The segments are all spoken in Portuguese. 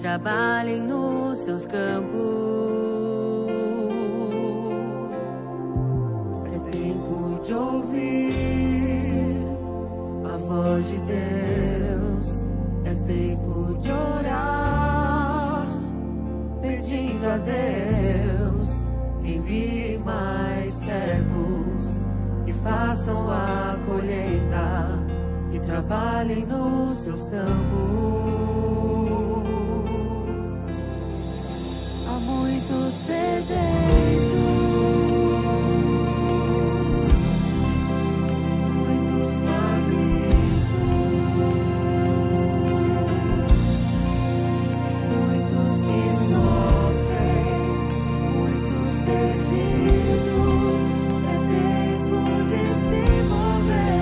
Trabalhem nos seus campos. É tempo de ouvir a voz de Deus. É tempo de orar, pedindo a Deus que envie mais servos que façam a colheita, que trabalhem nos seus campos. Muitos sedentos, muitos famintos, muitos que sofrem, muitos perdidos. É tempo de se mover.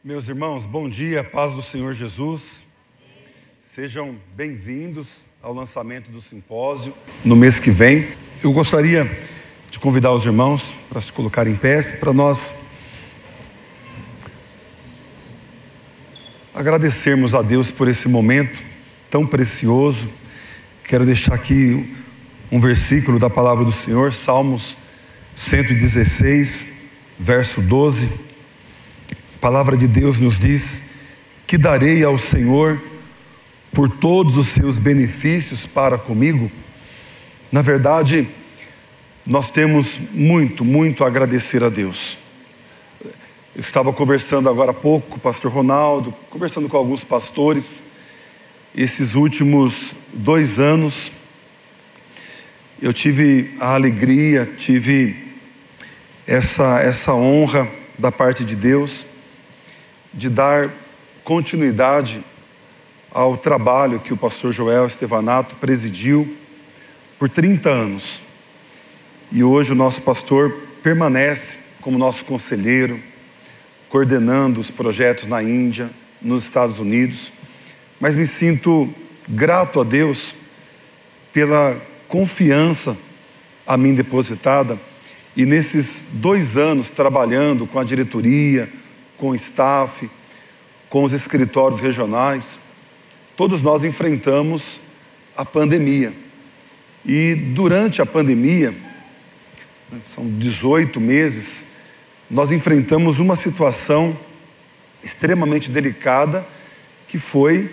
Meus irmãos, bom dia, paz do Senhor Jesus. Sejam bem-vindos ao lançamento do simpósio no mês que vem. Eu gostaria de convidar os irmãos para se colocarem em pé, para nós agradecermos a Deus por esse momento tão precioso. Quero deixar aqui um versículo da palavra do Senhor, Salmos 116, verso 12. A palavra de Deus nos diz: que darei ao Senhor por todos os seus benefícios para comigo. Na verdade, nós temos muito a agradecer a Deus. Eu estava conversando agora há pouco com o pastor Ronaldo, conversando com alguns pastores. Esses últimos 2 anos, eu tive a alegria, tive essa honra da parte de Deus, de dar continuidade ao trabalho que o pastor Joel Estevanato presidiu por 30 anos. E hoje o nosso pastor permanece como nosso conselheiro, coordenando os projetos na Índia, nos Estados Unidos. Mas me sinto grato a Deus pela confiança a mim depositada, e nesses 2 anos trabalhando com a diretoria, com o staff, com os escritórios regionais, todos nós enfrentamos a pandemia. E durante a pandemia, são 18 meses, nós enfrentamos uma situação extremamente delicada, que foi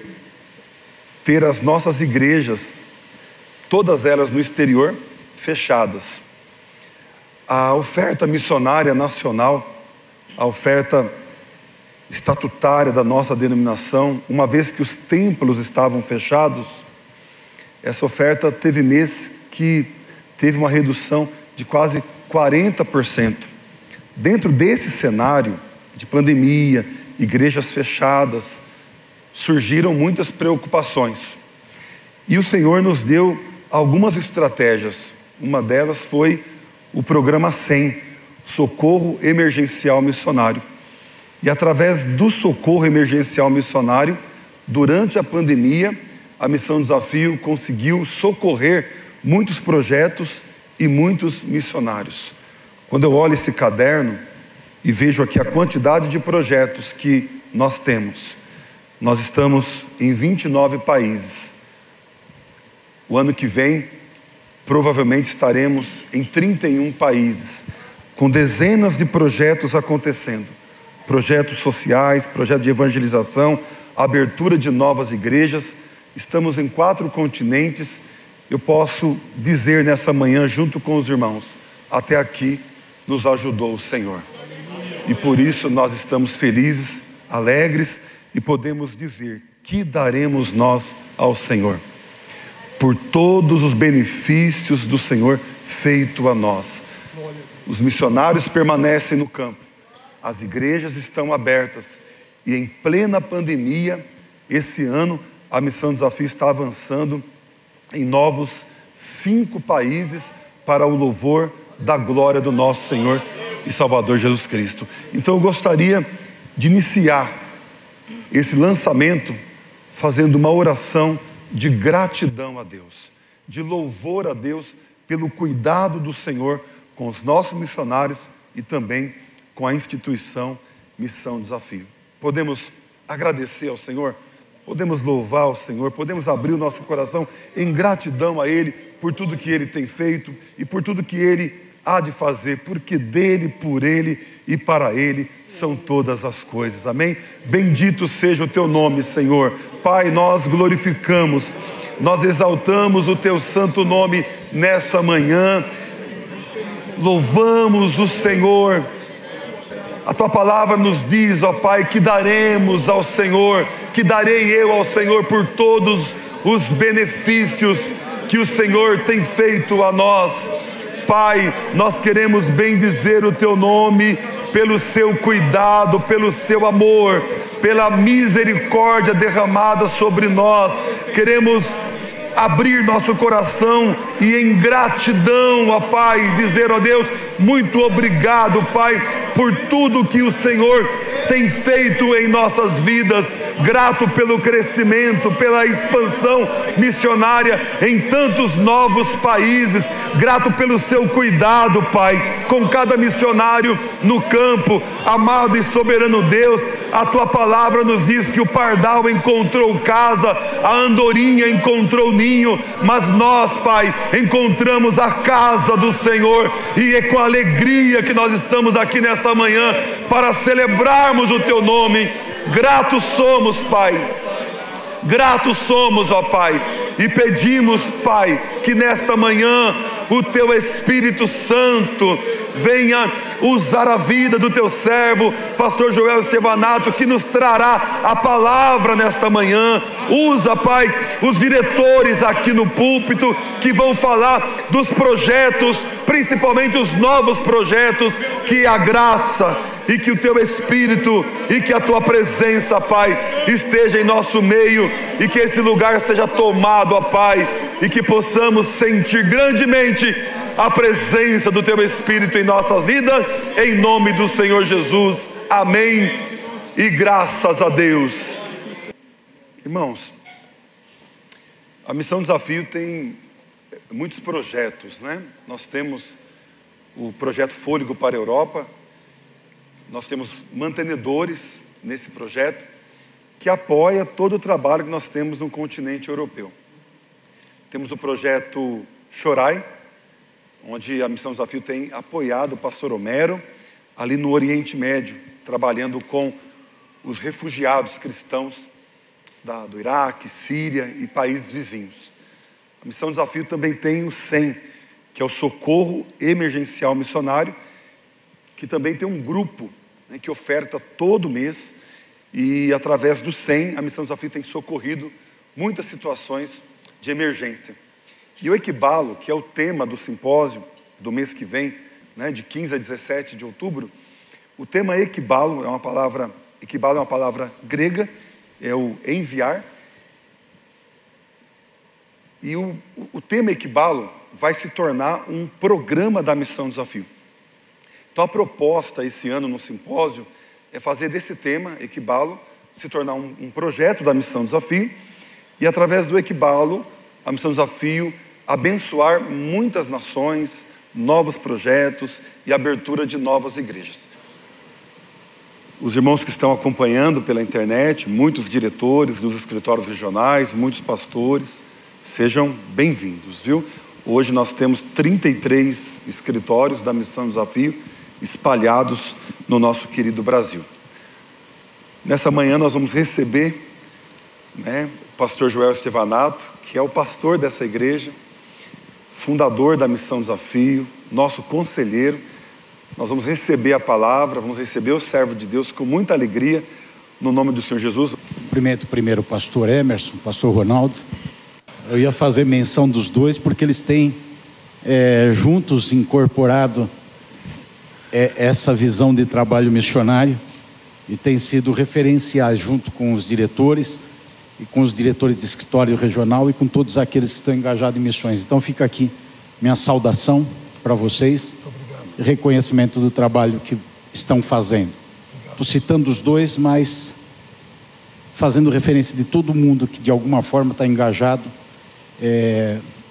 ter as nossas igrejas, todas elas no exterior, fechadas. A oferta missionária nacional, a oferta estatutária da nossa denominação, uma vez que os templos estavam fechados, essa oferta teve mês que teve uma redução de quase 40%. Dentro desse cenário de pandemia, igrejas fechadas, surgiram muitas preocupações. E o Senhor nos deu algumas estratégias. Uma delas foi o programa 100, Socorro Emergencial Missionário. E através do Socorro Emergencial Missionário, durante a pandemia, a Missão Desafio conseguiu socorrer muitos projetos e muitos missionários. Quando eu olho esse caderno e vejo aqui a quantidade de projetos que nós temos, nós estamos em 29 países. O ano que vem, provavelmente estaremos em 31 países, com dezenas de projetos acontecendo. Projetos sociais, projetos de evangelização, abertura de novas igrejas. Estamos em 4 continentes. Eu posso dizer nessa manhã, junto com os irmãos, até aqui nos ajudou o Senhor. E por isso nós estamos felizes, alegres, e podemos dizer: que daremos nós ao Senhor? Por todos os benefícios do Senhor feito a nós. Os missionários permanecem no campo, as igrejas estão abertas, e em plena pandemia, esse ano, a Missão Desafio está avançando em novos 5 países para o louvor da glória do nosso Senhor e Salvador Jesus Cristo. Então eu gostaria de iniciar esse lançamento fazendo uma oração de gratidão a Deus, de louvor a Deus pelo cuidado do Senhor com os nossos missionários e também com a instituição Missão Desafio. Podemos agradecer ao Senhor, podemos louvar ao Senhor, podemos abrir o nosso coração em gratidão a Ele por tudo que Ele tem feito e por tudo que Ele há de fazer, porque dele, por Ele e para Ele são todas as coisas. Amém? Bendito seja o Teu nome, Senhor. Pai, nós glorificamos, nós exaltamos o Teu santo nome nessa manhã, louvamos o Senhor. A Tua palavra nos diz, ó Pai, que daremos ao Senhor, que darei eu ao Senhor por todos os benefícios que o Senhor tem feito a nós. Pai, nós queremos bendizer o Teu nome pelo Seu cuidado, pelo Seu amor, pela misericórdia derramada sobre nós. Queremos abrir nosso coração e em gratidão, ó Pai, dizer, ó Deus, muito obrigado, Pai, por tudo que o Senhor tem feito em nossas vidas. Grato pelo crescimento, pela expansão missionária em tantos novos países. Grato pelo Seu cuidado, Pai, com cada missionário no campo. Amado e soberano Deus, a Tua palavra nos diz que o pardal encontrou casa, a andorinha encontrou ninho, mas nós, Pai, encontramos a casa do Senhor, e é com alegria que nós estamos aqui nessa manhã para celebrarmos o Teu nome. Gratos somos, Pai, gratos somos, ó Pai, e pedimos, Pai, que nesta manhã o Teu Espírito Santo venha usar a vida do Teu servo, pastor Joel Estevanato, que nos trará a palavra nesta manhã. Usa, Pai, os diretores aqui no púlpito, que vão falar dos projetos, principalmente os novos projetos, que a graça e que o Teu Espírito e que a Tua presença, Pai, esteja em nosso meio, e que esse lugar seja tomado, ó Pai, e que possamos sentir grandemente a presença do Teu Espírito em nossa vida, em nome do Senhor Jesus. Amém e graças a Deus. Irmãos, A Missão Desafio tem muitos projetos, né? Nós temos o projeto Fôlego para a Europa, nós temos mantenedores nesse projeto que apoia todo o trabalho que nós temos no continente europeu. Temos o projeto Chorai, onde a Missão Desafio tem apoiado o pastor Homero ali no Oriente Médio, trabalhando com os refugiados cristãos do Iraque, Síria e países vizinhos. A Missão Desafio também tem o SEM, que é o Socorro Emergencial Missionário, que também tem um grupo, né, que oferta todo mês, e através do SEM, a Missão Desafio tem socorrido muitas situações de emergência. E o Equibalo, que é o tema do simpósio do mês que vem, né, de 15 a 17 de outubro, o tema Equibalo é uma palavra grega, é o enviar. E o tema Equibalo vai se tornar um programa da Missão Desafio. Então a proposta esse ano no simpósio é fazer desse tema, Equibalo, se tornar um projeto da Missão Desafio e através do Equibalo, a Missão Desafio abençoar muitas nações, novos projetos e abertura de novas igrejas. Os irmãos que estão acompanhando pela internet, muitos diretores dos escritórios regionais, muitos pastores, sejam bem-vindos, viu? Hoje nós temos 33 escritórios da Missão Desafio espalhados no nosso querido Brasil. Nessa manhã nós vamos receber, né, o pastor Joel Estevanato, que é o pastor dessa igreja, fundador da Missão Desafio, nosso conselheiro. Nós vamos receber a palavra, vamos receber o servo de Deus com muita alegria, no nome do Senhor Jesus. Cumprimento primeiro o pastor Emerson, o pastor Ronaldo. Eu ia fazer menção dos dois, porque eles têm juntos incorporado essa visão de trabalho missionário e têm sido referenciais junto com os diretores e com os diretores de escritório regional e com todos aqueles que estão engajados em missões. Então fica aqui minha saudação para vocês. Reconhecimento do trabalho que estão fazendo. Estou citando os dois, mas fazendo referência de todo mundo que de alguma forma está engajado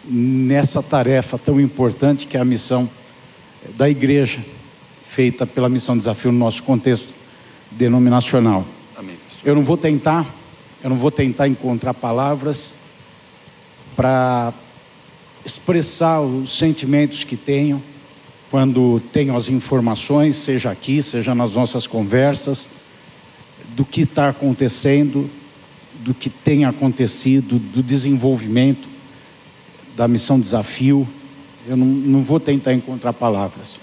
nessa tarefa tão importante que é a missão da igreja, feita pela Missão Desafio no nosso contexto denominacional. Amém. Eu não vou tentar encontrar palavras para expressar os sentimentos que tenho quando tenho as informações, seja aqui, seja nas nossas conversas, do que está acontecendo, do que tem acontecido, do desenvolvimento da Missão Desafio. Eu não vou tentar encontrar palavras,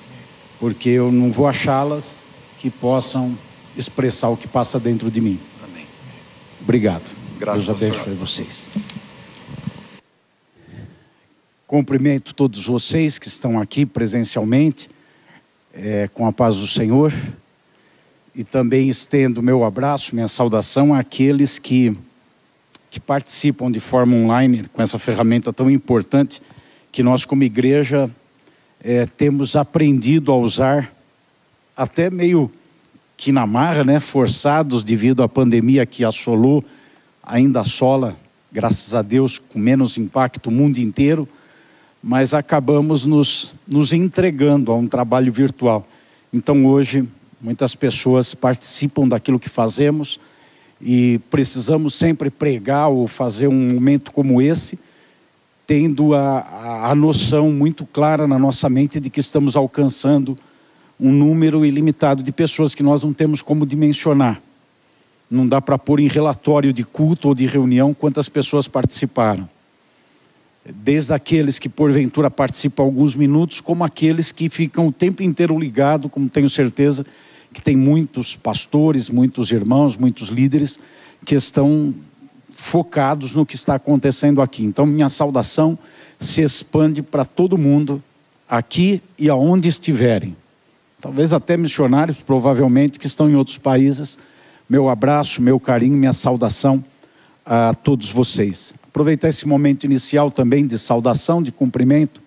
porque eu não vou achá-las que possam expressar o que passa dentro de mim. Amém. Obrigado. Graças Deus abençoe vocês. Cumprimento todos vocês que estão aqui presencialmente, com a paz do Senhor, e também estendo meu abraço, minha saudação àqueles que participam de forma online com essa ferramenta tão importante que nós como igreja temos aprendido a usar, até meio que na marra, né, forçados devido à pandemia que assolou, ainda assola, graças a Deus, com menos impacto o mundo inteiro, mas acabamos nos entregando a um trabalho virtual. Então hoje muitas pessoas participam daquilo que fazemos e precisamos sempre pregar ou fazer um momento como esse, tendo a noção muito clara na nossa mente de que estamos alcançando um número ilimitado de pessoas que nós não temos como dimensionar. Não dá para pôr em relatório de culto ou de reunião quantas pessoas participaram. Desde aqueles que porventura participam alguns minutos, como aqueles que ficam o tempo inteiro ligados, como tenho certeza que tem muitos pastores, muitos irmãos, muitos líderes que estão focados no que está acontecendo aqui. Então minha saudação se expande para todo mundo, aqui e aonde estiverem. Talvez até missionários, provavelmente, que estão em outros países. Meu abraço, meu carinho, minha saudação a todos vocês. Aproveitar esse momento inicial também de saudação, de cumprimento,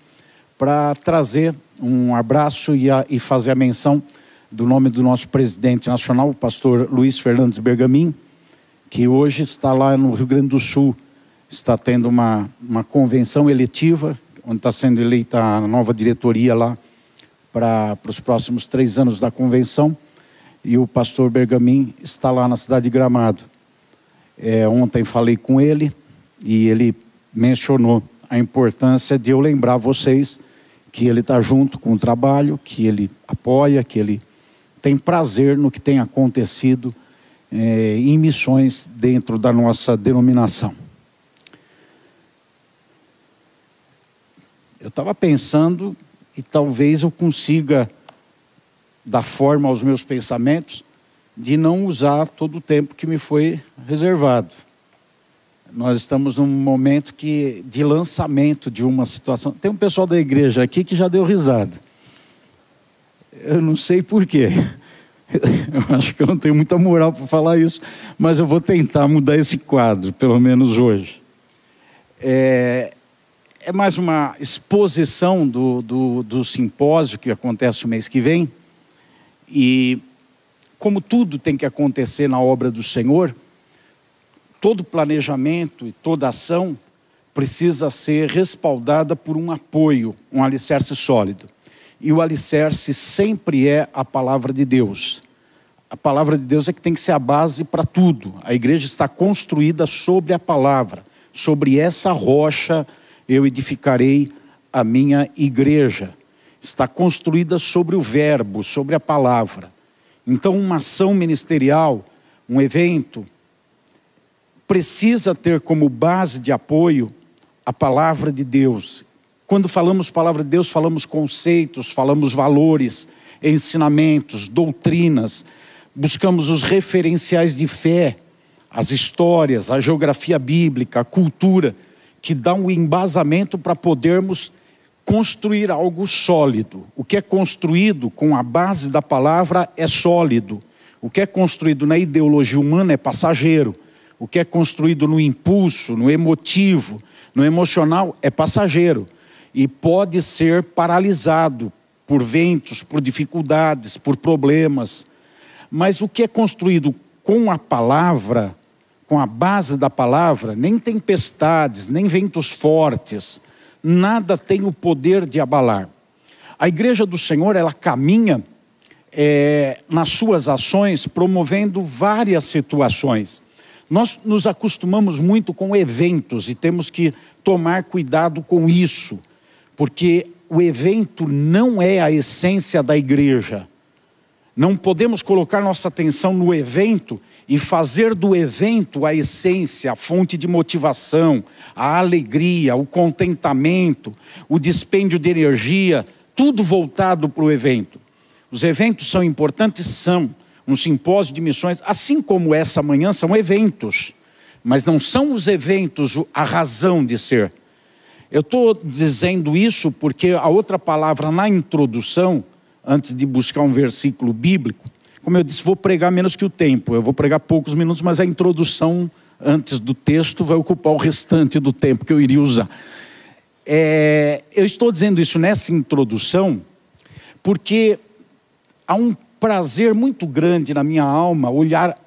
para trazer um abraço e fazer a menção do nome do nosso presidente nacional, o pastor Luiz Fernandes Bergamin, que hoje está lá no Rio Grande do Sul, está tendo uma convenção eletiva, onde está sendo eleita a nova diretoria lá para os próximos 3 anos da convenção, e o pastor Bergamin está lá na cidade de Gramado. Ontem falei com ele e ele mencionou a importância de eu lembrar vocês que ele está junto com o trabalho, que ele apoia, que ele tem prazer no que tem acontecido em missões dentro da nossa denominação. Eu estava pensando e talvez eu consiga dar forma aos meus pensamentos de não usar todo o tempo que me foi reservado. Nós estamos num momento de lançamento de uma situação. Tem um pessoal da igreja aqui que já deu risada. Eu não sei por quê. Eu acho que eu não tenho muita moral para falar isso, mas eu vou tentar mudar esse quadro, pelo menos hoje. É mais uma exposição do simpósio que acontece o mês que vem. E como tudo tem que acontecer na obra do Senhor, todo planejamento e toda ação precisa ser respaldada por um apoio, um alicerce sólido. E o alicerce sempre é a palavra de Deus. A palavra de Deus é que tem que ser a base para tudo. A igreja está construída sobre a palavra. Sobre essa rocha eu edificarei a minha igreja. Está construída sobre o verbo, sobre a palavra. Então uma ação ministerial, um evento, precisa ter como base de apoio a palavra de Deus. Quando falamos palavra de Deus, falamos conceitos, falamos valores, ensinamentos, doutrinas, buscamos os referenciais de fé, as histórias, a geografia bíblica, a cultura, que dão o embasamento para podermos construir algo sólido. O que é construído com a base da palavra é sólido. O que é construído na ideologia humana é passageiro. O que é construído no impulso, no emotivo, no emocional é passageiro. E pode ser paralisado por ventos, por dificuldades, por problemas. Mas o que é construído com a palavra, com a base da palavra, nem tempestades, nem ventos fortes, nada tem o poder de abalar. A igreja do Senhor, ela caminha nas suas ações, promovendo várias situações. Nós nos acostumamos muito com eventos e temos que tomar cuidado com isso, porque o evento não é a essência da igreja. Não podemos colocar nossa atenção no evento e fazer do evento a essência, a fonte de motivação, a alegria, o contentamento, o dispêndio de energia, tudo voltado para o evento. Os eventos são importantes? São. Um simpósio de missões, assim como essa manhã, são eventos. Mas não são os eventos a razão de ser. Eu estou dizendo isso porque a outra palavra na introdução, antes de buscar um versículo bíblico, como eu disse, vou pregar menos que o tempo. Eu vou pregar poucos minutos, mas a introdução antes do texto vai ocupar o restante do tempo que eu iria usar. Eu estou dizendo isso nessa introdução porque há um prazer muito grande na minha alma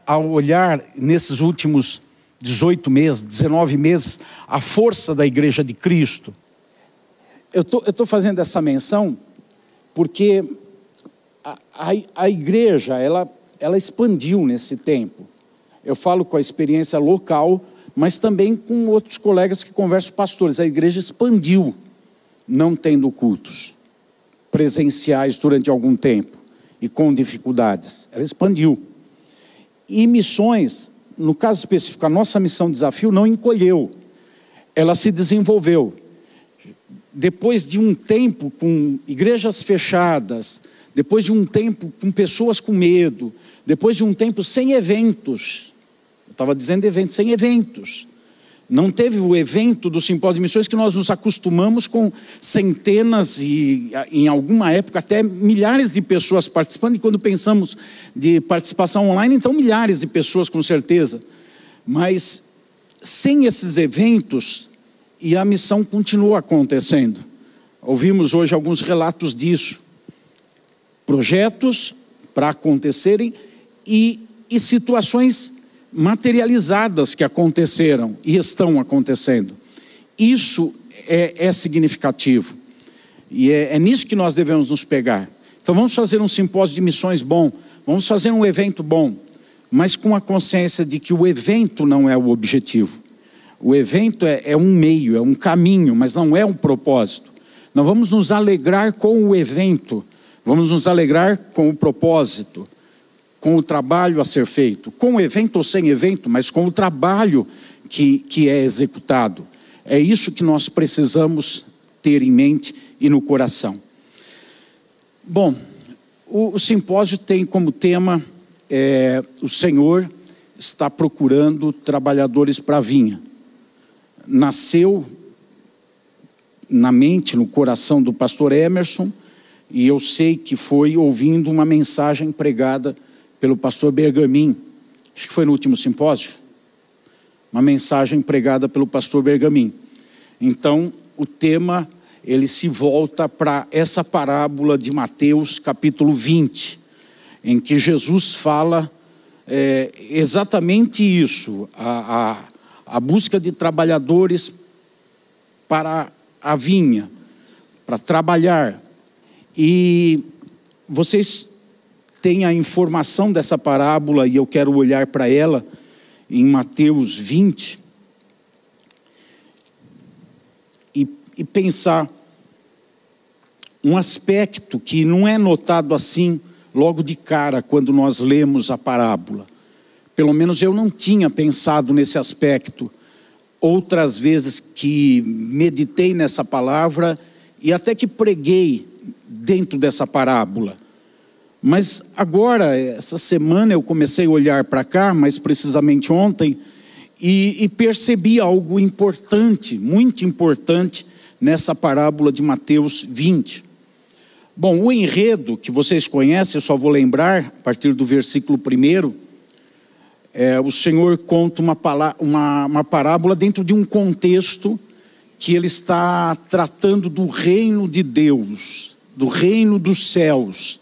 ao olhar nesses últimos 18 meses, 19 meses, a força da igreja de Cristo. Eu estou fazendo essa menção porque a igreja, ela expandiu nesse tempo. Eu falo com a experiência local, mas também com outros colegas que conversam com pastores. A igreja expandiu, não tendo cultos presenciais durante algum tempo e com dificuldades. Ela expandiu. E missões, no caso específico, a nossa missão desafio não encolheu. Ela se desenvolveu. Depois de um tempo com igrejas fechadas, depois de um tempo com pessoas com medo, depois de um tempo sem eventos, eu estava dizendo eventos, sem eventos. Não teve o evento do simpósio de missões que nós nos acostumamos com centenas e, em alguma época, até milhares de pessoas participando. E quando pensamos de participação online, então milhares de pessoas com certeza. Mas sem esses eventos, e a missão continua acontecendo. Ouvimos hoje alguns relatos disso. Projetos para acontecerem e situações materializadas que aconteceram e estão acontecendo. Isso é significativo. E é nisso que nós devemos nos pegar. Então vamos fazer um simpósio de missões bom, vamos fazer um evento bom, mas com a consciência de que o evento não é o objetivo. O evento é um meio, é um caminho, mas não é um propósito. Não vamos nos alegrar com o evento, vamos nos alegrar com o propósito, com o trabalho a ser feito, com o evento ou sem evento, mas com o trabalho que é executado. É isso que nós precisamos ter em mente e no coração. Bom, o simpósio tem como tema, o Senhor está procurando trabalhadores para a vinha. Nasceu na mente, no coração do pastor Emerson, e eu sei que foi ouvindo uma mensagem pregada pelo pastor Bergamin, acho que foi no último simpósio, uma mensagem pregada pelo pastor Bergamin. Então, o tema, ele se volta para essa parábola de Mateus, capítulo 20, em que Jesus fala exatamente isso, a busca de trabalhadores para a vinha, para trabalhar. E vocês têm a informação dessa parábola, e eu quero olhar para ela em Mateus 20, e pensar um aspecto que não é notado assim logo de cara quando nós lemos a parábola. Pelo menos eu não tinha pensado nesse aspecto outras vezes que meditei nessa palavra e até que preguei dentro dessa parábola. Mas agora, essa semana eu comecei a olhar para cá, mais precisamente ontem, e percebi algo importante, muito importante, nessa parábola de Mateus 20. Bom, o enredo que vocês conhecem, eu só vou lembrar, a partir do versículo 1, o Senhor conta uma parábola dentro de um contexto que ele está tratando do reino de Deus, do reino dos céus.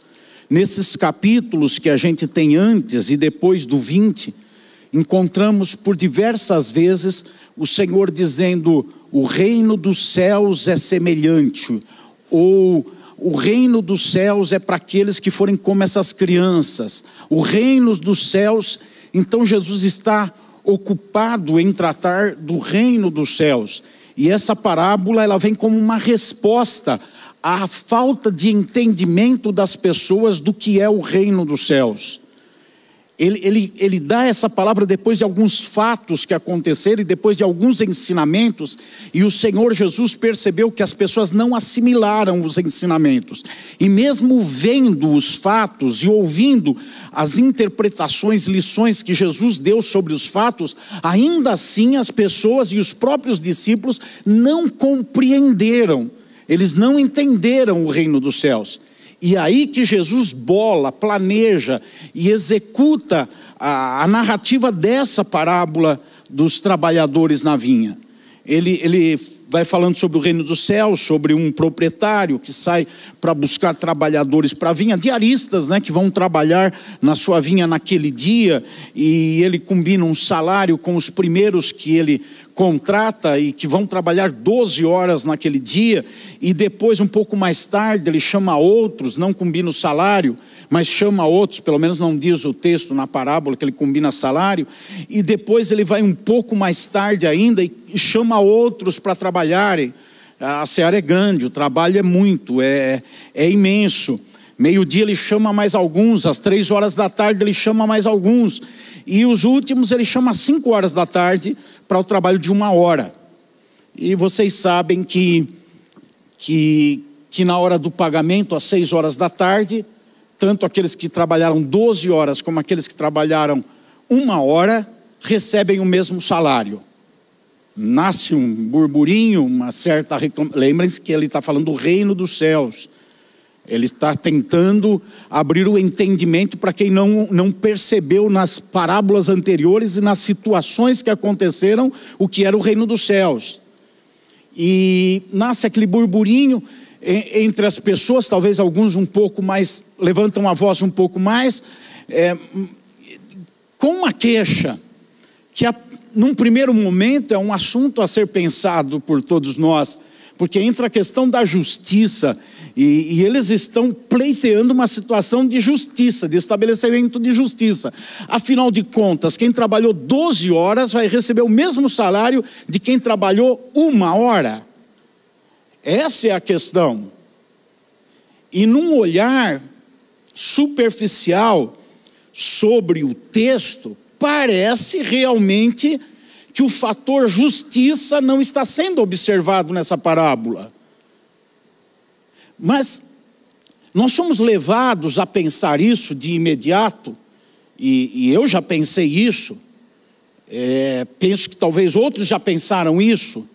Nesses capítulos que a gente tem antes e depois do 20, encontramos por diversas vezes o Senhor dizendo: o reino dos céus é semelhante, ou o reino dos céus é para aqueles que forem como essas crianças. O reino dos céus, então Jesus está ocupado em tratar do reino dos céus. E essa parábola, ela vem como uma resposta à falta de entendimento das pessoas do que é o reino dos céus. Ele dá essa palavra depois de alguns fatos que aconteceram e depois de alguns ensinamentos, e o Senhor Jesus percebeu que as pessoas não assimilaram os ensinamentos, e mesmo vendo os fatos e ouvindo as interpretações, lições que Jesus deu sobre os fatos, ainda assim as pessoas e os próprios discípulos não compreenderam, eles não entenderam o reino dos céus. E aí que Jesus bola, planeja e executa a narrativa dessa parábola dos trabalhadores na vinha. Ele vai falando sobre o reino dos céus, sobre um proprietário que sai para buscar trabalhadores para a vinha, diaristas, né, que vão trabalhar na sua vinha naquele dia, e ele combina um salário com os primeiros que ele contrata e que vão trabalhar 12 horas naquele dia, e depois um pouco mais tarde ele chama outros, não combina o salário, mas chama outros, pelo menos não diz o texto na parábola que ele combina salário, e depois ele vai um pouco mais tarde ainda e chama outros para trabalharem. A seara é grande, o trabalho é muito, é imenso. Meio-dia ele chama mais alguns, às 3 horas da tarde ele chama mais alguns, e os últimos ele chama às 5 horas da tarde para o trabalho de 1 hora. E vocês sabem que na hora do pagamento, às 6 horas da tarde, tanto aqueles que trabalharam 12 horas como aqueles que trabalharam 1 hora recebem o mesmo salário. Nasce um burburinho, uma certa reclamação. Lembrem-se que ele está falando do reino dos céus. Ele está tentando abrir o entendimento para quem não percebeu nas parábolas anteriores e nas situações que aconteceram o que era o reino dos céus. E nasce aquele burburinho entre as pessoas, talvez alguns um pouco mais, levantam a voz um pouco mais, com uma queixa. num primeiro momento é um assunto a ser pensado por todos nós, porque entra a questão da justiça, e eles estão pleiteando uma situação de justiça, de estabelecimento de justiça. Afinal de contas, quem trabalhou 12 horas vai receber o mesmo salário de quem trabalhou 1 hora. Essa é a questão. E num olhar superficial sobre o texto, parece realmente que o fator justiça não está sendo observado nessa parábola. Mas nós somos levados a pensar isso de imediato, e eu já pensei isso, penso que talvez outros já pensaram isso,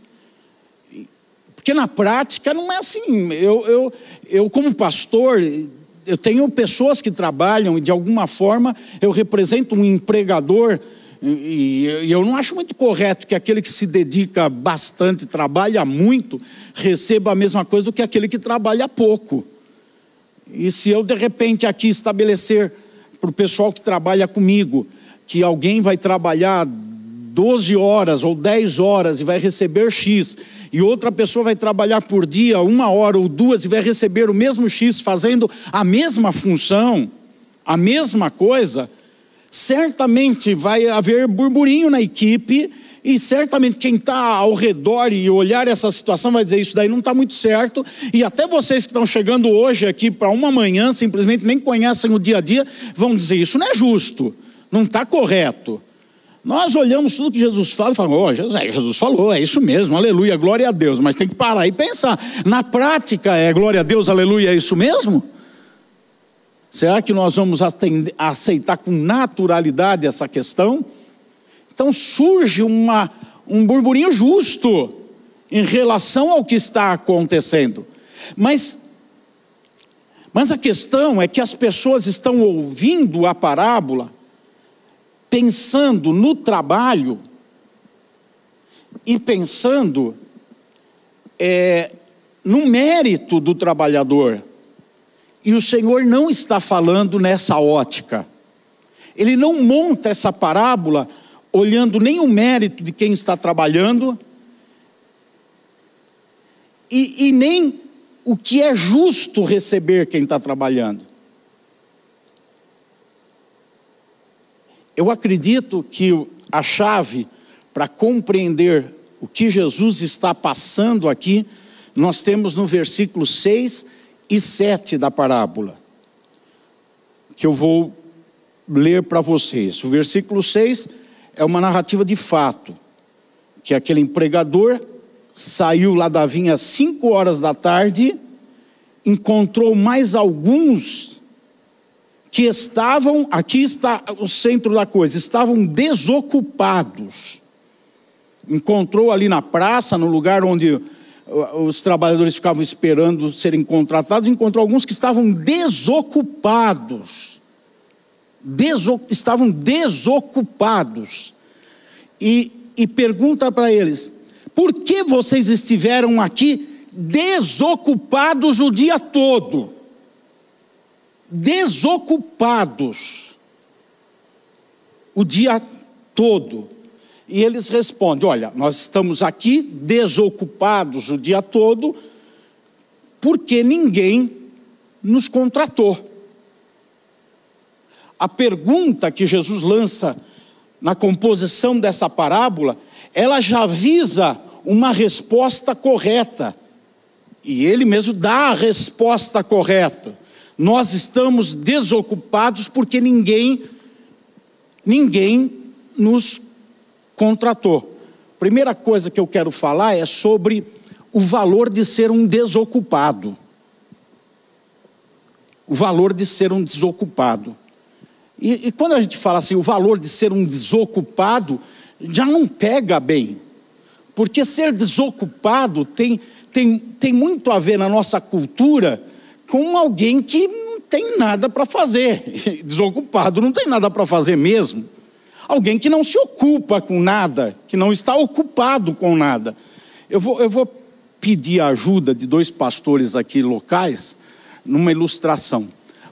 porque na prática não é assim. Eu como pastor, eu tenho pessoas que trabalham, e de alguma forma eu represento um empregador, e eu não acho muito correto que aquele que se dedica bastante, trabalha muito, receba a mesma coisa do que aquele que trabalha pouco. E se eu de repente aqui estabelecer para o pessoal que trabalha comigo, que alguém vai trabalhar 12 horas ou 10 horas e vai receber X, e outra pessoa vai trabalhar por dia 1 hora ou 2 e vai receber o mesmo X, fazendo a mesma função, a mesma coisa, certamente vai haver burburinho na equipe, e certamente quem está ao redor e olhar essa situação vai dizer: isso daí não está muito certo. E até vocês que estão chegando hoje aqui para uma manhã, simplesmente nem conhecem o dia a dia, vão dizer: isso não é justo, não está correto. Nós olhamos tudo que Jesus fala e falamos: Jesus falou, é isso mesmo, aleluia, glória a Deus. Mas tem que parar e pensar, na prática é glória a Deus, aleluia, é isso mesmo? Será que nós vamos aceitar com naturalidade essa questão? Então surge um burburinho justo em relação ao que está acontecendo. Mas a questão é que as pessoas estão ouvindo a parábola, pensando no trabalho e pensando no mérito do trabalhador. E o Senhor não está falando nessa ótica. Ele não monta essa parábola olhando nem o mérito de quem está trabalhando e nem o que é justo receber quem está trabalhando. Eu acredito que a chave para compreender o que Jesus está passando aqui, nós temos no versículo 6 e 7 da parábola, que eu vou ler para vocês. O versículo 6 é uma narrativa de fato, que aquele empregador saiu lá da vinha às 5 horas da tarde, encontrou mais alguns que estavam, aqui está o centro da coisa, estavam desocupados. Encontrou ali na praça, no lugar onde os trabalhadores ficavam esperando serem contratados, encontrou alguns que estavam desocupados. Estavam desocupados. E pergunta para eles: por que vocês estiveram aqui desocupados o dia todo? Desocupados o dia todo. E eles respondem: olha, nós estamos aqui desocupados o dia todo porque ninguém nos contratou. A pergunta que Jesus lança na composição dessa parábola, ela já visa uma resposta correta. E ele mesmo dá a resposta correta. Nós estamos desocupados porque ninguém nos contratou. Primeira coisa que eu quero falar é sobre o valor de ser um desocupado. O valor de ser um desocupado. E quando a gente fala assim, o valor de ser um desocupado, já não pega bem. Porque ser desocupado tem muito a ver na nossa cultura com alguém que não tem nada para fazer. Desocupado não tem nada para fazer mesmo. Alguém que não se ocupa com nada, que não está ocupado com nada. Eu vou pedir a ajuda de 2 pastores aqui locais, numa ilustração.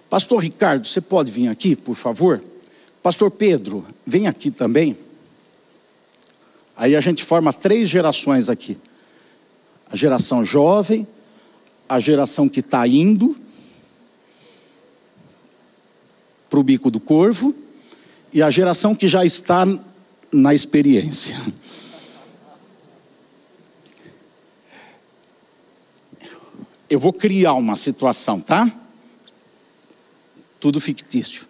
Pastor Ricardo, você pode vir aqui, por favor? Pastor Pedro, vem aqui também. Aí a gente forma 3 gerações aqui. A geração jovem, a geração que está indo para o bico do corvo e a geração que já está na experiência. Eu vou criar uma situação, tá? Tudo fictício.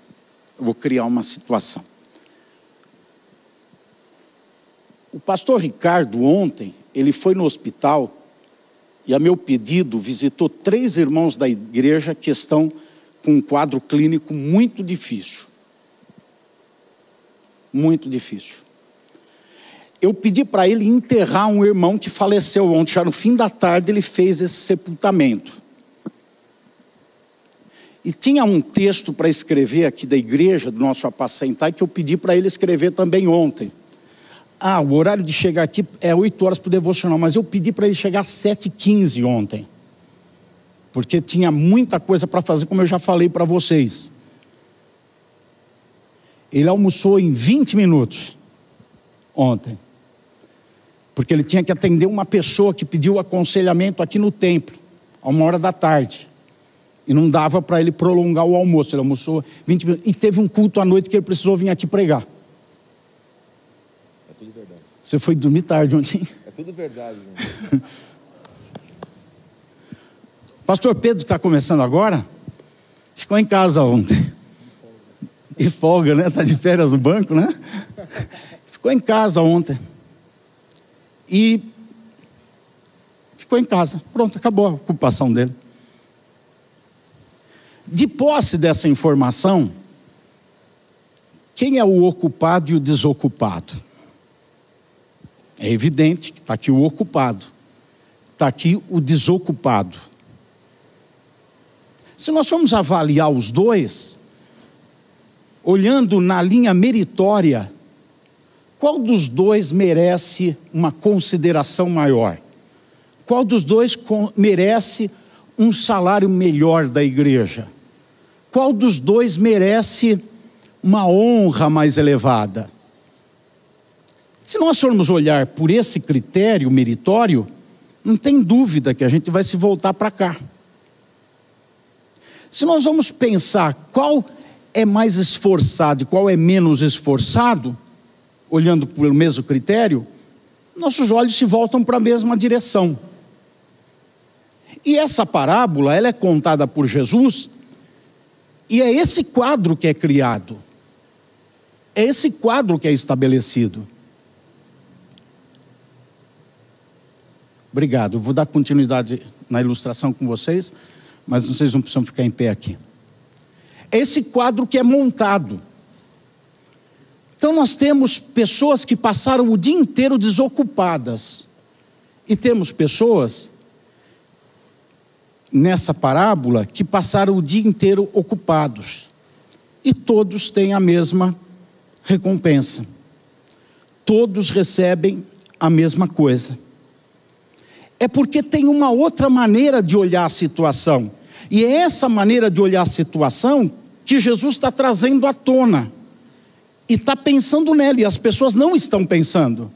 Eu vou criar uma situação. O pastor Ricardo ontem, ele foi no hospital e a meu pedido visitou 3 irmãos da igreja que estão com um quadro clínico muito difícil. Muito difícil. Eu pedi para ele enterrar um irmão que faleceu ontem, já no fim da tarde ele fez esse sepultamento. E tinha um texto para escrever aqui da igreja, do nosso apacentar, que eu pedi para ele escrever também ontem. O horário de chegar aqui é 8 horas para o devocional, mas eu pedi para ele chegar às 7h15 ontem. Porque tinha muita coisa para fazer, como eu já falei para vocês. Ele almoçou em 20 minutos ontem. Porque ele tinha que atender uma pessoa que pediu aconselhamento aqui no templo, a 1h da tarde. E não dava para ele prolongar o almoço. Ele almoçou 20 minutos. E teve um culto à noite que ele precisou vir aqui pregar. É tudo verdade. Você foi dormir tarde ontem? É tudo verdade, gente. Pastor Pedro, que está começando agora, ficou em casa ontem. E folga, né? Está de férias no banco, né? Ficou em casa ontem. E ficou em casa. Pronto, acabou a ocupação dele. De posse dessa informação, quem é o ocupado e o desocupado? É evidente que está aqui o ocupado, está aqui o desocupado. Se nós formos avaliar os dois, olhando na linha meritória, qual dos dois merece uma consideração maior? Qual dos dois merece um salário melhor da igreja? Qual dos dois merece uma honra mais elevada? Se nós formos olhar por esse critério meritório, não tem dúvida que a gente vai se voltar para cá. Se nós vamos pensar qual é mais esforçado e qual é menos esforçado, olhando pelo mesmo critério, nossos olhos se voltam para a mesma direção. E essa parábola, ela é contada por Jesus, e é esse quadro que é criado. É esse quadro que é estabelecido. Obrigado, eu vou dar continuidade na ilustração com vocês, mas vocês não precisam ficar em pé aqui. É esse quadro que é montado. Então nós temos pessoas que passaram o dia inteiro desocupadas. E temos pessoas, nessa parábola, que passaram o dia inteiro ocupados. E todos têm a mesma recompensa. Todos recebem a mesma coisa. É porque tem uma outra maneira de olhar a situação. E é essa maneira de olhar a situação que Jesus está trazendo à tona. E está pensando nela, e as pessoas não estão pensando.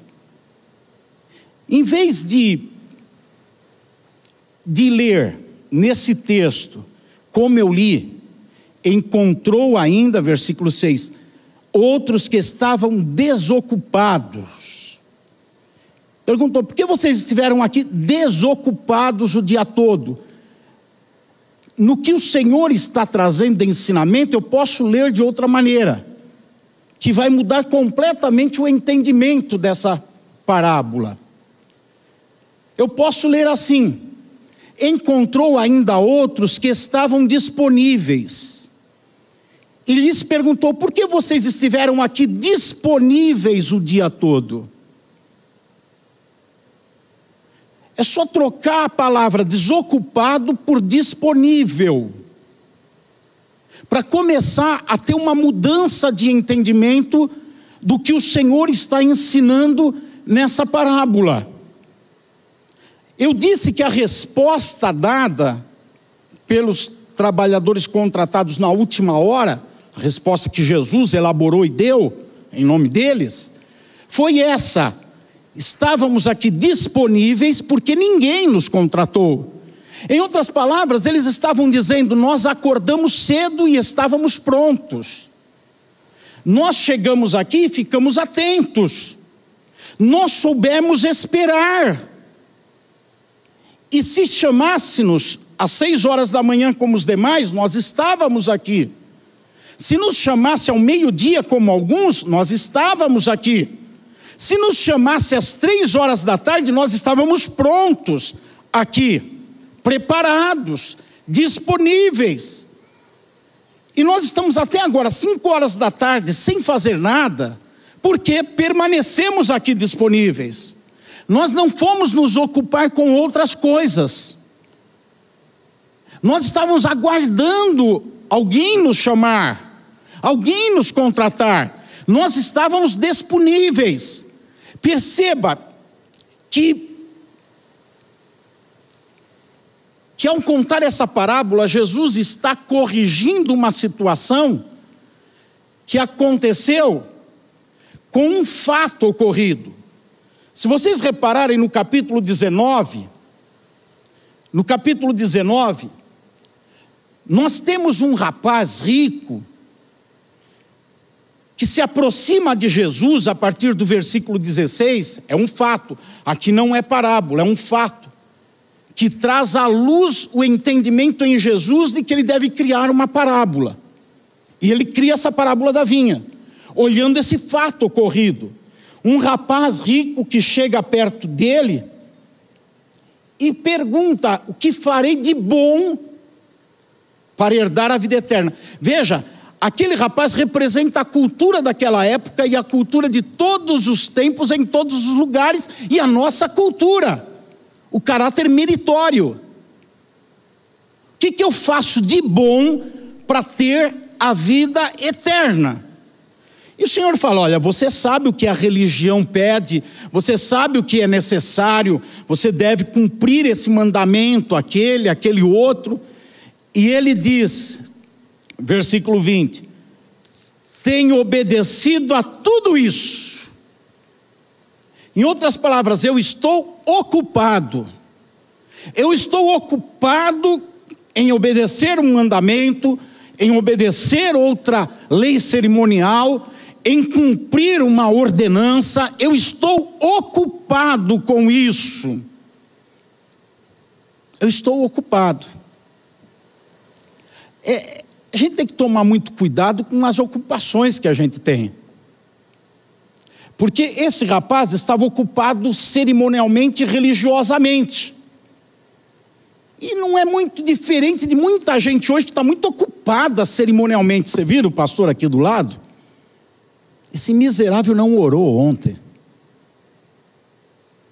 Em vez de ler nesse texto, como eu li, encontrou ainda, versículo 6, outros que estavam desocupados. Perguntou, por que vocês estiveram aqui desocupados o dia todo? No que o Senhor está trazendo de ensinamento, eu posso ler de outra maneira, que vai mudar completamente o entendimento dessa parábola. Eu posso ler assim: encontrou ainda outros que estavam disponíveis, e lhes perguntou, por que vocês estiveram aqui disponíveis o dia todo? É só trocar a palavra desocupado por disponível, para começar a ter uma mudança de entendimento do que o Senhor está ensinando nessa parábola. Eu disse que a resposta dada pelos trabalhadores contratados na última hora, a resposta que Jesus elaborou e deu em nome deles, foi essa: Estávamos aqui disponíveis porque ninguém nos contratou. Em outras palavras, eles estavam dizendo: nós acordamos cedo e estávamos prontos. Nós chegamos aqui e ficamos atentos. Nós soubemos esperar. E se chamasse-nos às 6 horas da manhã como os demais, nós estávamos aqui. Se nos chamasse ao meio-dia como alguns, nós estávamos aqui. Se nos chamasse às 3 horas da tarde, nós estávamos prontos aqui, preparados, disponíveis. E nós estamos até agora, 5 horas da tarde, sem fazer nada, porque permanecemos aqui disponíveis. Nós não fomos nos ocupar com outras coisas. Nós estávamos aguardando alguém nos chamar, alguém nos contratar. Nós estávamos disponíveis. Perceba que ao contar essa parábola, Jesus está corrigindo uma situação que aconteceu com um fato ocorrido. Se vocês repararem no capítulo 19, nós temos um rapaz rico que se aproxima de Jesus a partir do versículo 16, é um fato, aqui não é parábola, é um fato, que traz à luz o entendimento em Jesus de que ele deve criar uma parábola. E ele cria essa parábola da vinha, olhando esse fato ocorrido. Um rapaz rico que chega perto dele e pergunta: o que farei de bom para herdar a vida eterna? Veja, aquele rapaz representa a cultura daquela época e a cultura de todos os tempos, em todos os lugares, e a nossa cultura, o caráter meritório. O que eu faço de bom para ter a vida eterna? E o Senhor fala: olha, você sabe o que a religião pede, você sabe o que é necessário, você deve cumprir esse mandamento, aquele outro. E ele diz, versículo 20: tenho obedecido a tudo isso. Em outras palavras, eu estou ocupado. Eu estou ocupado em obedecer um mandamento, em obedecer outra lei cerimonial, em cumprir uma ordenança. Eu estou ocupado com isso. Eu estou ocupado. A gente tem que tomar muito cuidado com as ocupações que a gente tem. Porque esse rapaz estava ocupado cerimonialmente e religiosamente. E não é muito diferente de muita gente hoje que está muito ocupada cerimonialmente. Você viu o pastor aqui do lado? Esse miserável não orou ontem.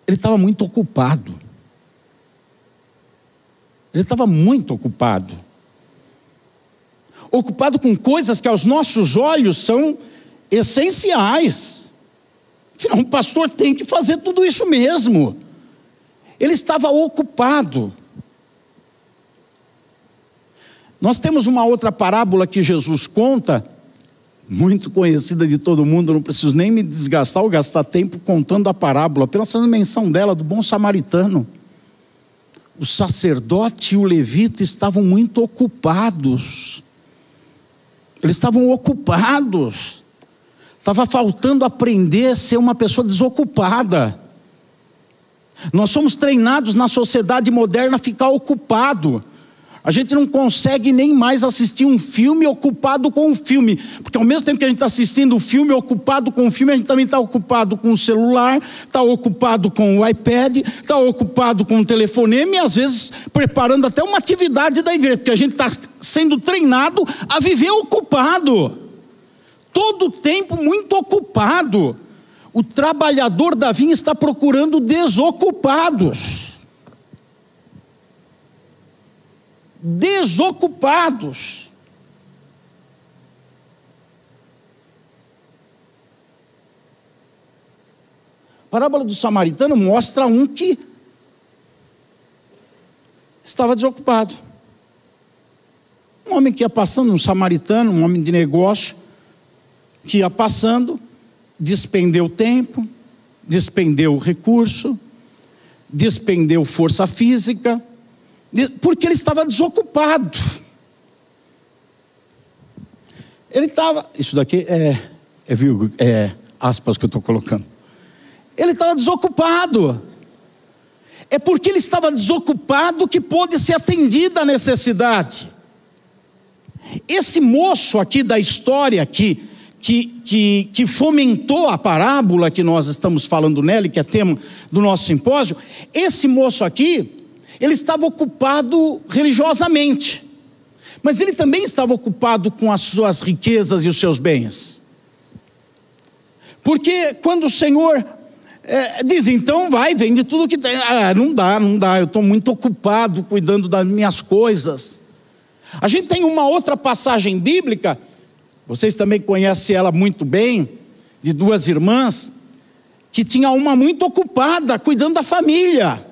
Ele estava muito ocupado. Ele estava muito ocupado. Ocupado com coisas que aos nossos olhos são essenciais. Afinal, um pastor tem que fazer tudo isso mesmo. Ele estava ocupado. Nós temos uma outra parábola que Jesus conta, muito conhecida de todo mundo, não preciso nem me desgastar ou gastar tempo contando a parábola, apenas fazendo menção dela, do bom samaritano. O sacerdote e o levita estavam muito ocupados. Eles estavam ocupados. Estava faltando aprender a ser uma pessoa desocupada. Nós somos treinados na sociedade moderna a ficar ocupado. A gente não consegue nem mais assistir um filme ocupado com o filme, porque ao mesmo tempo que a gente está assistindo o filme ocupado com o filme, a gente também está ocupado com o celular, está ocupado com o iPad, está ocupado com o telefonema e às vezes preparando até uma atividade da igreja, porque a gente está sendo treinado a viver ocupado, todo o tempo muito ocupado. O trabalhador da vinha está procurando desocupados. Desocupados. A parábola do samaritano mostra um que estava desocupado. Um homem que ia passando, um samaritano, um homem de negócio, que ia passando, despendeu tempo, despendeu recurso, despendeu força física, porque ele estava desocupado. Ele estava, isso daqui é aspas que eu estou colocando. Ele estava desocupado. É porque ele estava desocupado que pôde ser atendida a necessidade. Esse moço aqui da história que fomentou a parábola que nós estamos falando nela, que é tema do nosso simpósio, esse moço aqui, ele estava ocupado religiosamente, mas ele também estava ocupado com as suas riquezas e os seus bens. Porque quando o Senhor diz, então vai, vende tudo que tem. Não dá, eu estou muito ocupado cuidando das minhas coisas. A gente tem uma outra passagem bíblica, vocês também conhecem ela muito bem, de duas irmãs, que tinha uma muito ocupada, cuidando da família,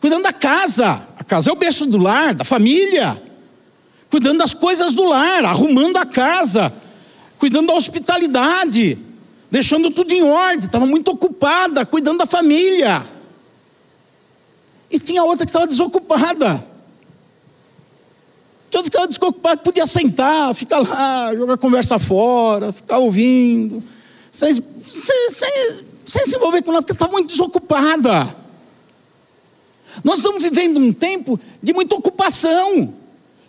cuidando da casa. A casa é o berço do lar, da família, cuidando das coisas do lar, arrumando a casa, cuidando da hospitalidade, deixando tudo em ordem, estava muito ocupada, cuidando da família. E tinha outra que estava desocupada. Tinha outra que estava desocupada, podia sentar, ficar lá, jogar conversa fora, ficar ouvindo, sem se envolver com nada, porque estava muito desocupada. Nós estamos vivendo um tempo de muita ocupação.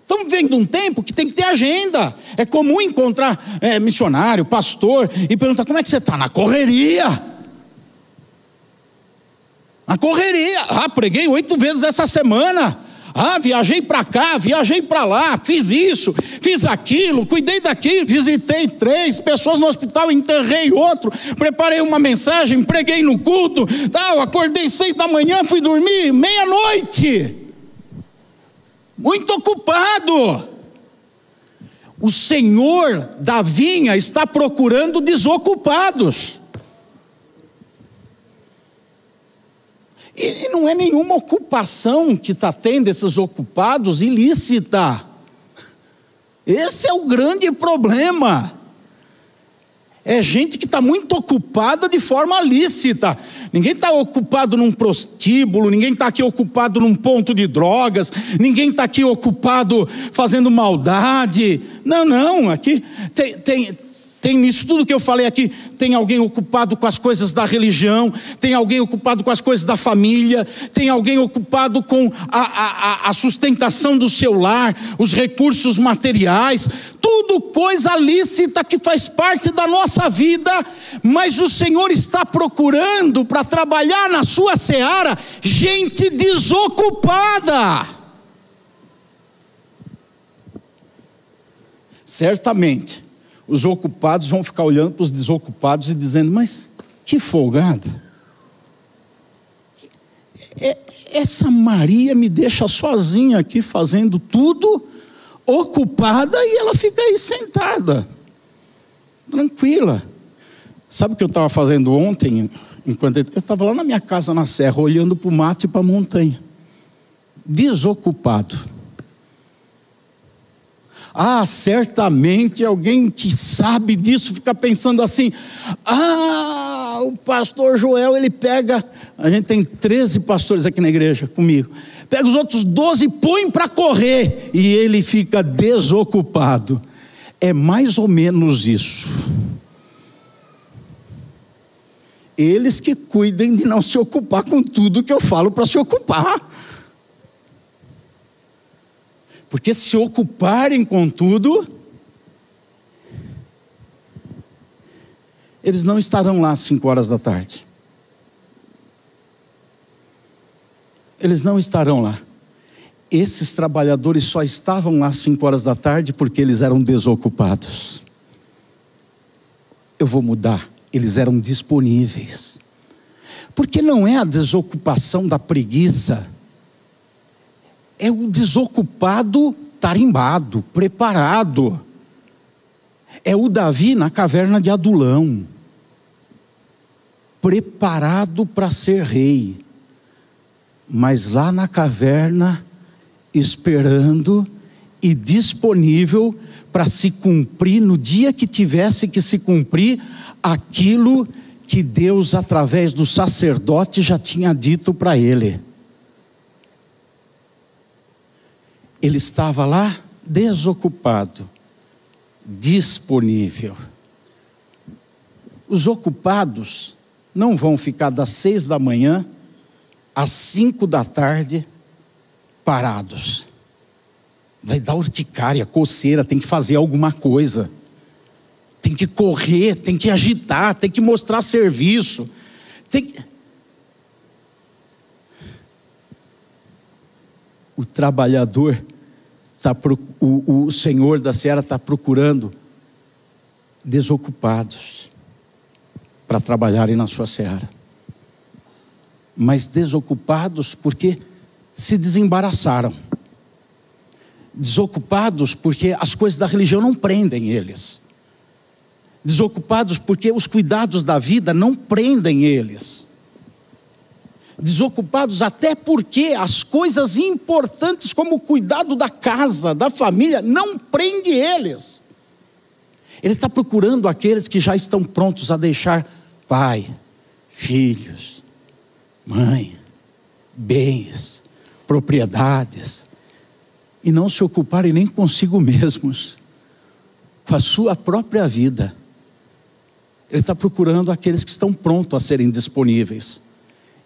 Estamos vivendo um tempo que tem que ter agenda. É comum encontrar missionário, pastor, e perguntar, como é que você está? Na correria. Na correria. Preguei 8 vezes essa semana. Viajei para cá, viajei para lá, fiz isso, fiz aquilo, cuidei daquilo, visitei 3 pessoas no hospital, enterrei outro, preparei uma mensagem, preguei no culto, acordei 6 da manhã, fui dormir meia-noite. Muito ocupado. O Senhor da vinha está procurando desocupados. E não é nenhuma ocupação que está tendo esses ocupados ilícita. Esse é o grande problema. É gente que está muito ocupada de forma lícita. Ninguém está ocupado num prostíbulo, ninguém está aqui ocupado num ponto de drogas, ninguém está aqui ocupado fazendo maldade. Não, aqui tem nisso tudo que eu falei aqui, tem alguém ocupado com as coisas da religião, tem alguém ocupado com as coisas da família, tem alguém ocupado com a sustentação do seu lar, os recursos materiais, tudo coisa lícita que faz parte da nossa vida, mas o Senhor está procurando para trabalhar na sua seara, gente desocupada. Certamente os ocupados vão ficar olhando para os desocupados e dizendo, mas que folgada. Essa Maria me deixa sozinha aqui fazendo tudo, ocupada, e ela fica aí sentada, tranquila. Sabe o que eu estava fazendo ontem? Enquanto eu estava lá na minha casa na serra, olhando para o mato e para a montanha, desocupado. Certamente alguém que sabe disso fica pensando assim, o pastor Joel, ele pega, a gente tem 13 pastores aqui na igreja comigo, pega os outros 12 e põe para correr, e ele fica desocupado. É mais ou menos isso. Eles que cuidem de não se ocupar com tudo que eu falo para se ocupar. Porque se ocuparem com tudo, eles não estarão lá às 5 horas da tarde. Eles não estarão lá. Esses trabalhadores só estavam lá às 5 horas da tarde porque eles eram desocupados. Eu vou mudar. Eles eram disponíveis. Porque não é a desocupação da preguiça. É o desocupado tarimbado, preparado. É o Davi na caverna de Adulão, preparado para ser rei, mas lá na caverna, esperando e disponível para se cumprir, no dia que tivesse que se cumprir, aquilo que Deus, através do sacerdote, já tinha dito para ele. Ele estava lá desocupado, disponível. Os ocupados não vão ficar das 6 da manhã às 5 da tarde parados. Vai dar urticária, coceira, tem que fazer alguma coisa. Tem que correr, tem que agitar, tem que mostrar serviço. O trabalhador, o Senhor da seara está procurando desocupados para trabalharem na sua seara. Mas desocupados porque se desembaraçaram. Desocupados porque as coisas da religião não prendem eles. Desocupados porque os cuidados da vida não prendem eles. Desocupados até porque as coisas importantes como o cuidado da casa, da família, não prende eles. Ele está procurando aqueles que já estão prontos a deixar pai, filhos, mãe, bens, propriedades, e não se ocuparem nem consigo mesmos, com a sua própria vida. Ele está procurando aqueles que estão prontos a serem disponíveis.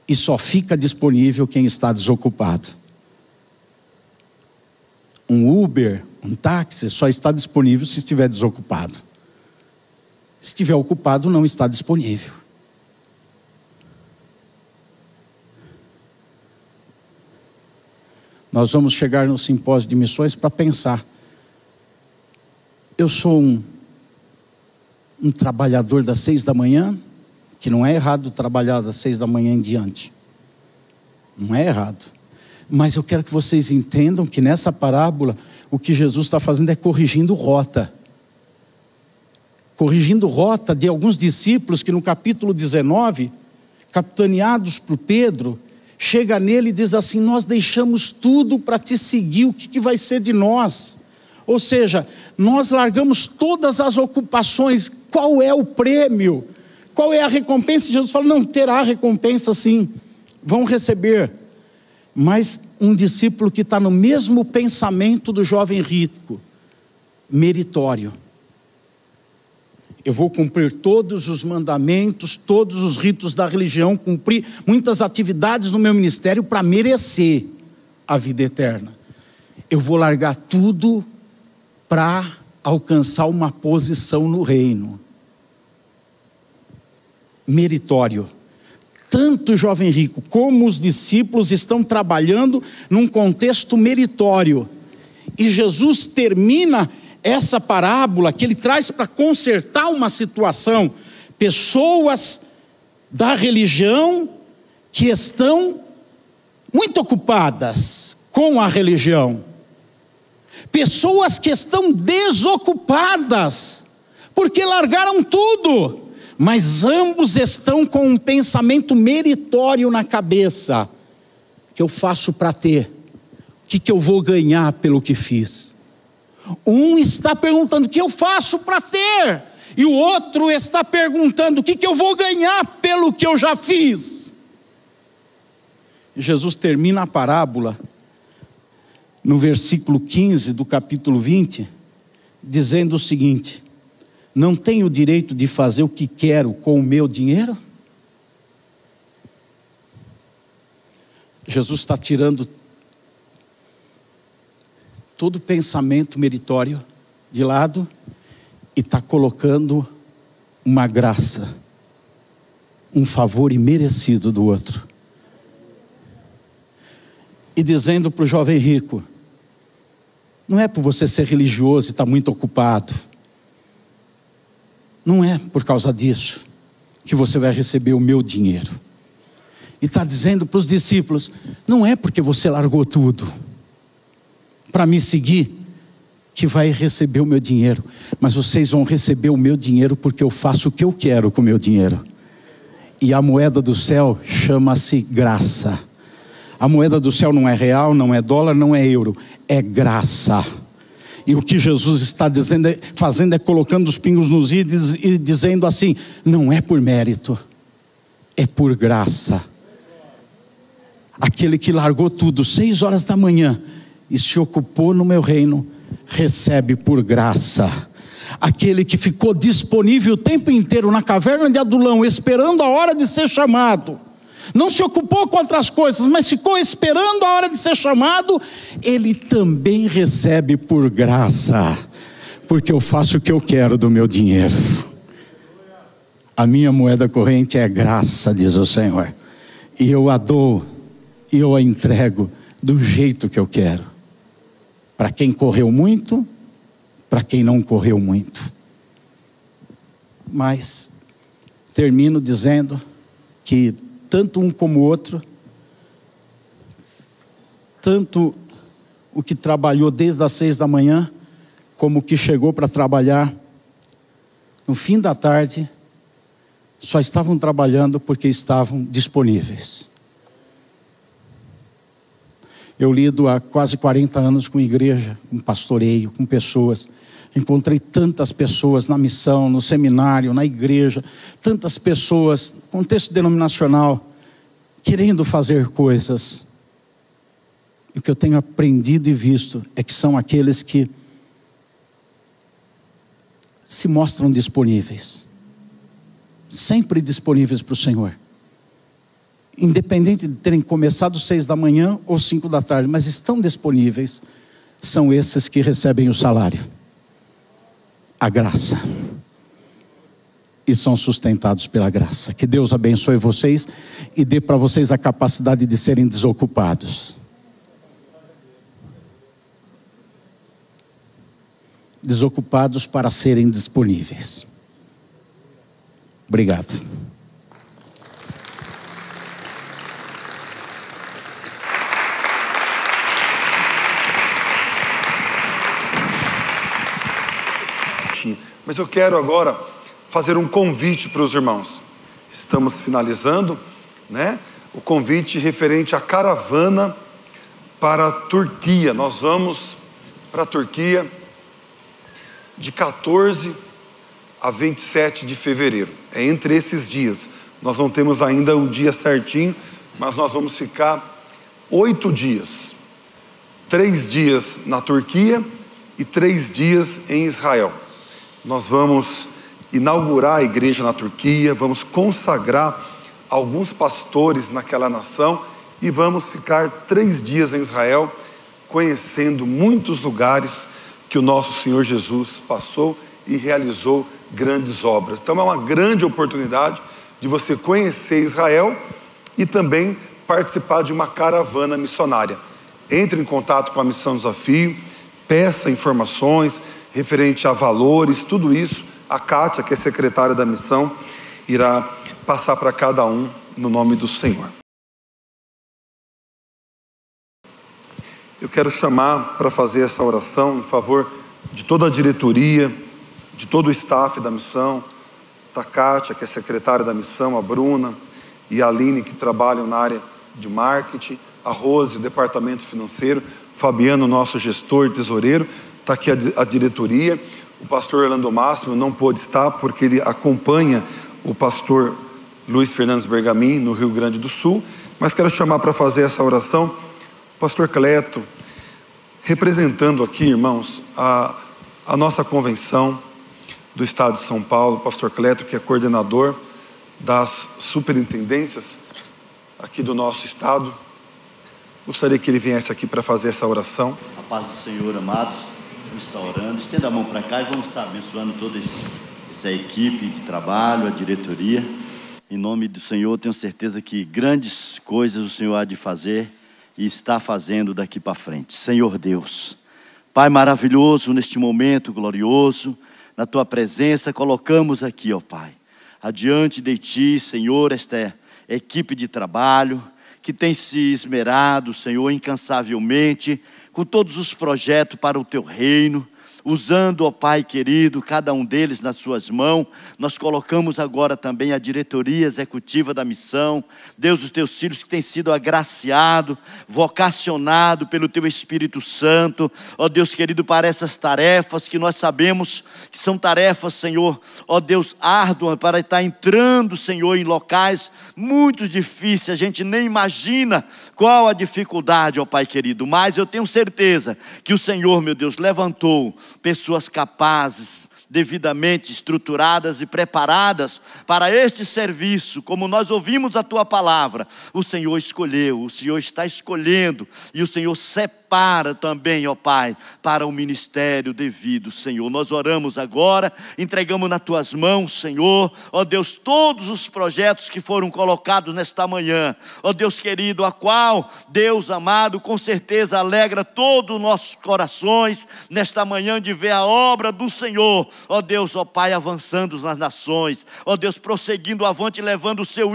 E só fica disponível quem está desocupado. Um Uber, um táxi, só está disponível se estiver desocupado. Se estiver ocupado, não está disponível. Nós vamos chegar no simpósio de missões para pensar. Eu sou um trabalhador das 6 da manhã, que não é errado trabalhar das 6 da manhã em diante. Não é errado. Mas eu quero que vocês entendam que nessa parábola, o que Jesus está fazendo é corrigindo rota. Corrigindo rota de alguns discípulos que no capítulo 19, capitaneados por Pedro, chega nele e diz assim: nós deixamos tudo para te seguir, o que vai ser de nós? Ou seja, nós largamos todas as ocupações, qual é o prêmio? Qual é a recompensa? Jesus fala: não, terá recompensa sim, vão receber. Mas um discípulo que está no mesmo pensamento do jovem rico, meritório. Eu vou cumprir todos os mandamentos, todos os ritos da religião, cumprir muitas atividades no meu ministério para merecer a vida eterna. Eu vou largar tudo para alcançar uma posição no reino. Meritório. Tanto o jovem rico como os discípulos estão trabalhando num contexto meritório. E Jesus termina essa parábola que ele traz para consertar uma situação. Pessoas da religião que estão muito ocupadas com a religião. Pessoas que estão desocupadas porque largaram tudo. Mas ambos estão com um pensamento meritório na cabeça. O que eu faço para ter? O que eu vou ganhar pelo que fiz? Um está perguntando: o que eu faço para ter? E o outro está perguntando: o que eu vou ganhar pelo que eu já fiz? Jesus termina a parábola no versículo 15 do capítulo 20, dizendo o seguinte: não tenho o direito de fazer o que quero com o meu dinheiro? Jesus está tirando todo pensamento meritório de lado e está colocando uma graça, um favor imerecido do outro. E dizendo para o jovem rico: não é por você ser religioso e estar muito ocupado, não é por causa disso que você vai receber o meu dinheiro. E está dizendo para os discípulos: não é porque você largou tudo para me seguir que vai receber o meu dinheiro, mas vocês vão receber o meu dinheiro porque eu faço o que eu quero com o meu dinheiro. E a moeda do céu chama-se graça. A moeda do céu não é real, não é dólar, não é euro, é graça. E o que Jesus está dizendo, fazendo é colocando os pingos nos is e dizendo assim: não é por mérito, é por graça. Aquele que largou tudo 6 horas da manhã e se ocupou no meu reino, recebe por graça. Aquele que ficou disponível o tempo inteiro na caverna de Adulão, esperando a hora de ser chamado, não se ocupou com outras coisas, mas ficou esperando a hora de ser chamado, ele também recebe por graça, porque eu faço o que eu quero do meu dinheiro. A minha moeda corrente é graça, diz o Senhor, e eu a dou, e eu a entrego do jeito que eu quero, para quem correu muito, para quem não correu muito. Mas termino dizendo que tanto um como o outro, tanto o que trabalhou desde as 6 da manhã, como o que chegou para trabalhar no fim da tarde, só estavam trabalhando porque estavam disponíveis. Eu lido há quase 40 anos com igreja, com pastoreio, com pessoas. Encontrei tantas pessoas na missão, no seminário, na igreja, tantas pessoas, contexto denominacional, querendo fazer coisas. E o que eu tenho aprendido e visto é que são aqueles que se mostram disponíveis, sempre disponíveis para o Senhor. Independente de terem começado 6 da manhã ou 5 da tarde, mas estão disponíveis, são esses que recebem o salário, a graça, e são sustentados pela graça. Que Deus abençoe vocês e dê para vocês a capacidade de serem desocupados. Desocupados para serem disponíveis. Obrigado. Mas eu quero agora fazer um convite para os irmãos. Estamos finalizando, né? O convite referente à caravana para a Turquia. Nós vamos para a Turquia de 14 a 27 de fevereiro. É entre esses dias. Nós não temos ainda o dia certinho, mas nós vamos ficar 8 dias. 3 dias na Turquia e 3 dias em Israel. Nós vamos inaugurar a igreja na Turquia, vamos consagrar alguns pastores naquela nação e vamos ficar 3 dias em Israel, conhecendo muitos lugares que o nosso Senhor Jesus passou e realizou grandes obras. Então é uma grande oportunidade de você conhecer Israel e também participar de uma caravana missionária. Entre em contato com a Missão Desafio, peça informações referente a valores, tudo isso, a Kátia, que é secretária da missão, irá passar para cada um no nome do Senhor. Eu quero chamar para fazer essa oração em favor de toda a diretoria, de todo o staff da missão, da Kátia, que é secretária da missão, a Bruna e a Aline, que trabalham na área de marketing, a Rose, o departamento financeiro, Fabiano, nosso gestor, tesoureiro. Está aqui a diretoria. O pastor Orlando Máximo não pôde estar porque ele acompanha o pastor Luiz Fernandes Bergamin no Rio Grande do Sul, mas quero chamar para fazer essa oração o pastor Cleto, representando aqui, irmãos, a nossa convenção do estado de São Paulo, o pastor Cleto, que é coordenador das superintendências aqui do nosso estado. Gostaria que ele viesse aqui para fazer essa oração. A paz do Senhor, amados. Vamos estar orando, estenda a mão para cá e vamos estar abençoando toda essa equipe de trabalho, a diretoria. Em nome do Senhor, tenho certeza que grandes coisas o Senhor há de fazer e está fazendo daqui para frente. Senhor Deus, Pai maravilhoso, neste momento glorioso, na Tua presença, colocamos aqui, ó Pai, adiante de Ti, Senhor, esta equipe de trabalho que tem se esmerado, Senhor, incansavelmente, com todos os projetos para o Teu reino, usando, ó Pai querido, cada um deles nas suas mãos. Nós colocamos agora também a diretoria executiva da missão. Deus, os teus filhos que têm sido agraciados, vocacionados pelo teu Espírito Santo, ó Deus querido, para essas tarefas que nós sabemos que são tarefas, Senhor, ó Deus, árduas, para estar entrando, Senhor, em locais muito difíceis. A gente nem imagina qual a dificuldade, ó Pai querido, mas eu tenho certeza que o Senhor, meu Deus, levantou pessoas capazes, devidamente estruturadas e preparadas para este serviço. Como nós ouvimos a tua palavra, o Senhor escolheu, o Senhor está escolhendo, e o Senhor separa também, ó Pai, para o ministério devido, Senhor. Nós oramos agora, entregamos nas tuas mãos, Senhor, ó Deus, todos os projetos que foram colocados nesta manhã, ó Deus querido, a qual, Deus amado, com certeza alegra todos os nossos corações nesta manhã de ver a obra do Senhor, ó Deus, ó Pai, avançando nas nações, ó Deus, prosseguindo avante, levando o seu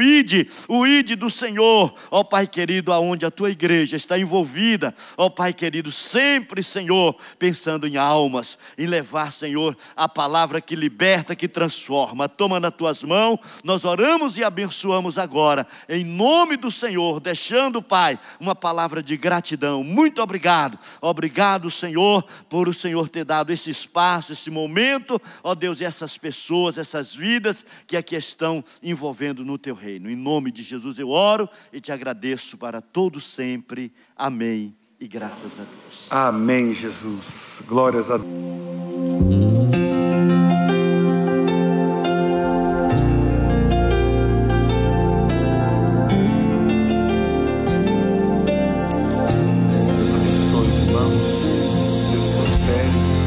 o ID do Senhor, ó Pai querido, aonde a tua igreja está envolvida, ó Pai querido, sempre, Senhor, pensando em almas, em levar, Senhor, a palavra que liberta, que transforma. Toma nas tuas mãos, nós oramos e abençoamos agora, em nome do Senhor, deixando, Pai, uma palavra de gratidão. Muito obrigado, obrigado, Senhor, por o Senhor ter dado esse espaço, esse momento, ó Deus, e essas pessoas, essas vidas que aqui estão envolvendo no teu reino. Em nome de Jesus eu oro e te agradeço para todo sempre. Amém. E graças a Deus. Amém, Jesus. Glórias a Deus.